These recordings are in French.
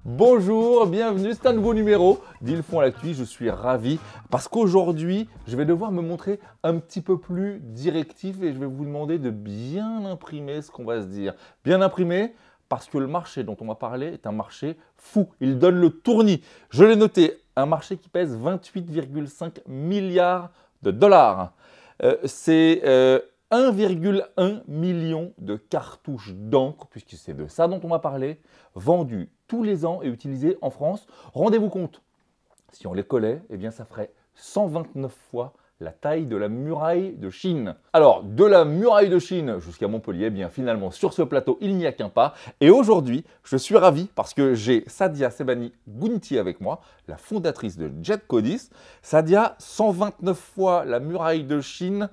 Bonjour, bienvenue, c'est un nouveau numéro d'Ils font l'actu, je suis ravi parce qu'aujourd'hui, je vais devoir me montrer un petit peu plus directif et je vais vous demander de bien imprimer ce qu'on va se dire. Bien imprimer parce que le marché dont on va parler est un marché fou, il donne le tournis. Je l'ai noté, un marché qui pèse 28,5 milliards de dollars. C'est 1,1 million de cartouches d'encre, puisque c'est de ça dont on va parler, vendues tous les ans et utilisées en France. Rendez-vous compte, si on les collait, eh bien ça ferait 129 fois la taille de la muraille de Chine. Alors, de la muraille de Chine jusqu'à Montpellier, eh bien finalement sur ce plateau, il n'y a qu'un pas. Et aujourd'hui, je suis ravi parce que j'ai Sadia Sebhani Gounti avec moi, la fondatrice de Jet Codis. Sadia, 129 fois la muraille de Chine,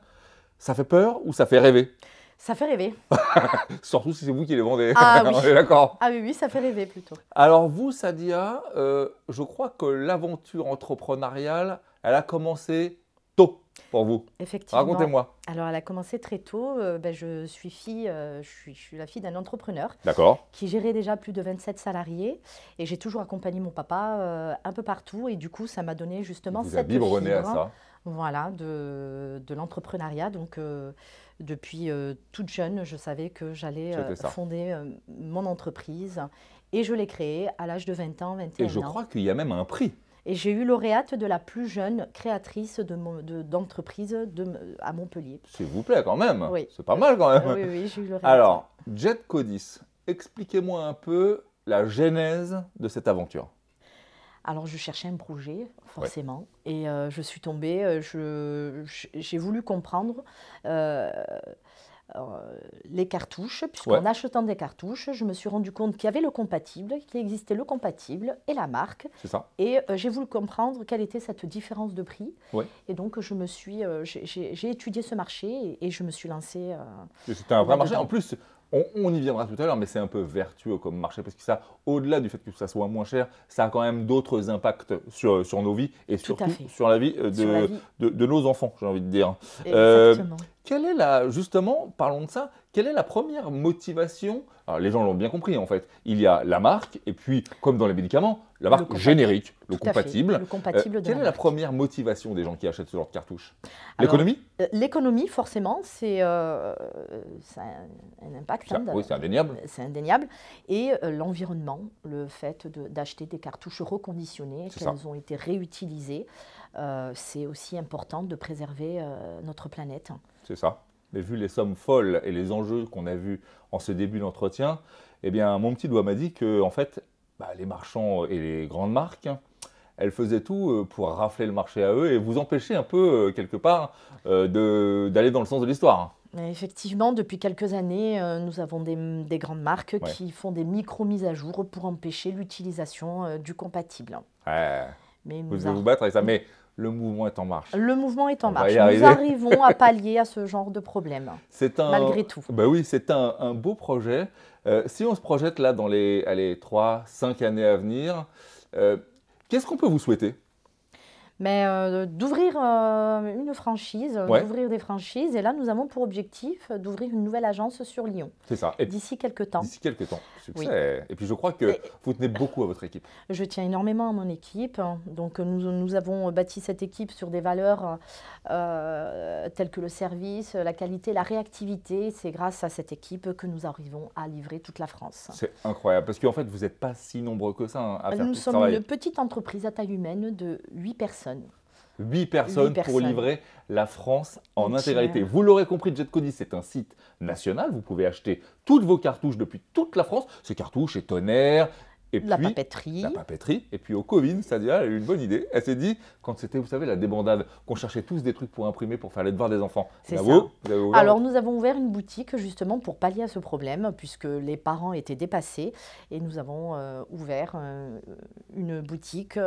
ça fait peur ou ça fait rêver? Ça fait rêver. Surtout si c'est vous qui les vendez. Ah oui. On est d'accord. Ah oui, ça fait rêver plutôt. Alors vous, Sadia, je crois que l'aventure entrepreneuriale, elle a commencé tôt pour vous. Effectivement. Racontez-moi. Alors, elle a commencé très tôt. Je suis fille, je suis la fille d'un entrepreneur D'accord. qui gérait déjà plus de 27 salariés. Et j'ai toujours accompagné mon papa un peu partout. Et du coup, ça m'a donné justement Vous cette avez biberonné à fibre, ça. voilà, de l'entrepreneuriat. Donc, depuis toute jeune, je savais que j'allais fonder mon entreprise. Et je l'ai créée à l'âge de 20 ans, 21 ans. Et je crois qu'il y a même un prix. Et j'ai eu lauréate de la plus jeune créatrice d'entreprise à Montpellier. S'il vous plaît, quand même. Oui. C'est pas mal, quand même. Oui, oui, j'ai eu lauréate. Alors, Jet Codis, expliquez-moi un peu la genèse de cette aventure. Alors, je cherchais un projet, forcément. Ouais. Et je suis tombée, j'ai voulu comprendre les cartouches, puisqu'en achetant des cartouches, je me suis rendu compte qu'il y avait le compatible, qu'il existait le compatible et la marque. C'est ça. Et j'ai voulu comprendre quelle était cette différence de prix. Ouais. Et donc, j'ai étudié ce marché et je me suis lancée. C'était un vrai marché. En plus, on y viendra tout à l'heure, mais c'est un peu vertueux comme marché parce que ça, au-delà du fait que ça soit moins cher, ça a quand même d'autres impacts sur nos vies et surtout sur la vie de nos enfants, j'ai envie de dire. Exactement. Quelle est justement, parlons de ça, quelle est la première motivation? Alors, les gens l'ont bien compris en fait. Il y a la marque et puis, comme dans les médicaments, la marque générique, le compatible. Le compatible quelle est la première motivation des gens qui achètent ce genre de cartouches? L'économie? L'économie, forcément, c'est un impact. Oui, c'est indéniable. C'est indéniable. Et l'environnement, le fait d'acheter des cartouches reconditionnées, qu'elles ont été réutilisées, c'est aussi important de préserver notre planète. C'est ça. Mais vu les sommes folles et les enjeux qu'on a vus en ce début d'entretien, eh bien, mon petit doigt m'a dit que, en fait, les marchands et les grandes marques, elles faisaient tout pour rafler le marché à eux et vous empêcher un peu, quelque part, d'aller dans le sens de l'histoire. Effectivement, depuis quelques années, nous avons des grandes marques qui font des micro-mises à jour pour empêcher l'utilisation du compatible. Ouais. Mais vous allez vous battre avec ça, mais le mouvement est en marche. Le mouvement est en marche. Nous arrivons à pallier à ce genre de problème, malgré tout. Bah oui, c'est un beau projet. Si on se projette là dans les 3-5 années à venir, qu'est-ce qu'on peut vous souhaiter? Mais d'ouvrir une franchise, d'ouvrir des franchises. Et là, nous avons pour objectif d'ouvrir une nouvelle agence sur Lyon. C'est ça. D'ici quelques temps. D'ici quelques temps. Succès. Oui. Et puis, je crois que vous tenez beaucoup à votre équipe. Je tiens énormément à mon équipe. Donc, nous avons bâti cette équipe sur des valeurs telles que le service, la qualité, la réactivité. C'est grâce à cette équipe que nous arrivons à livrer toute la France. C'est incroyable. Parce qu'en fait, vous n'êtes pas si nombreux que ça à faire Nous tout ce travail. sommes une petite entreprise à taille humaine de 8 personnes. 8 personnes pour livrer la France en intégralité. Vous l'aurez compris, Jet Codis, c'est un site national. Vous pouvez acheter toutes vos cartouches depuis toute la France. Ces cartouches et tonnerre. Et puis, la papeterie. La papeterie. Et puis au Covid, Sadia a eu une bonne idée. Elle s'est dit, quand c'était, vous savez, la débandade, qu'on cherchait tous des trucs pour imprimer, pour faire les devoirs des enfants. C'est ça. Alors nous avons ouvert une boutique justement pour pallier à ce problème, puisque les parents étaient dépassés. Et nous avons ouvert une boutique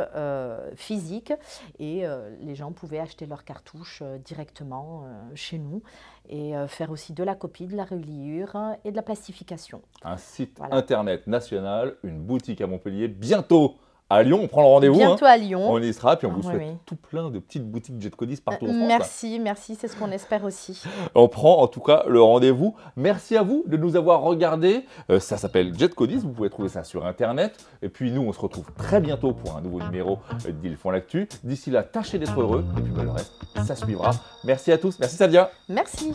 physique et les gens pouvaient acheter leurs cartouches directement chez nous. et faire aussi de la copie, de la reliure et de la plastification. Un site Voilà. internet national, une boutique à Montpellier, bientôt à Lyon, on prend le rendez-vous. Bientôt à Lyon. On y sera, puis on vous Oui, souhaite oui. tout plein de petites boutiques Jet Codis partout en France. Merci, merci, c'est ce qu'on espère aussi. On prend en tout cas le rendez-vous. Merci à vous de nous avoir regardés. Ça s'appelle Jet Codis, vous pouvez trouver ça sur internet. Et puis nous, on se retrouve très bientôt pour un nouveau numéro d'Ils font l'actu. D'ici là, tâchez d'être heureux, et puis le reste, ça suivra. Merci à tous, merci Sadia. Merci.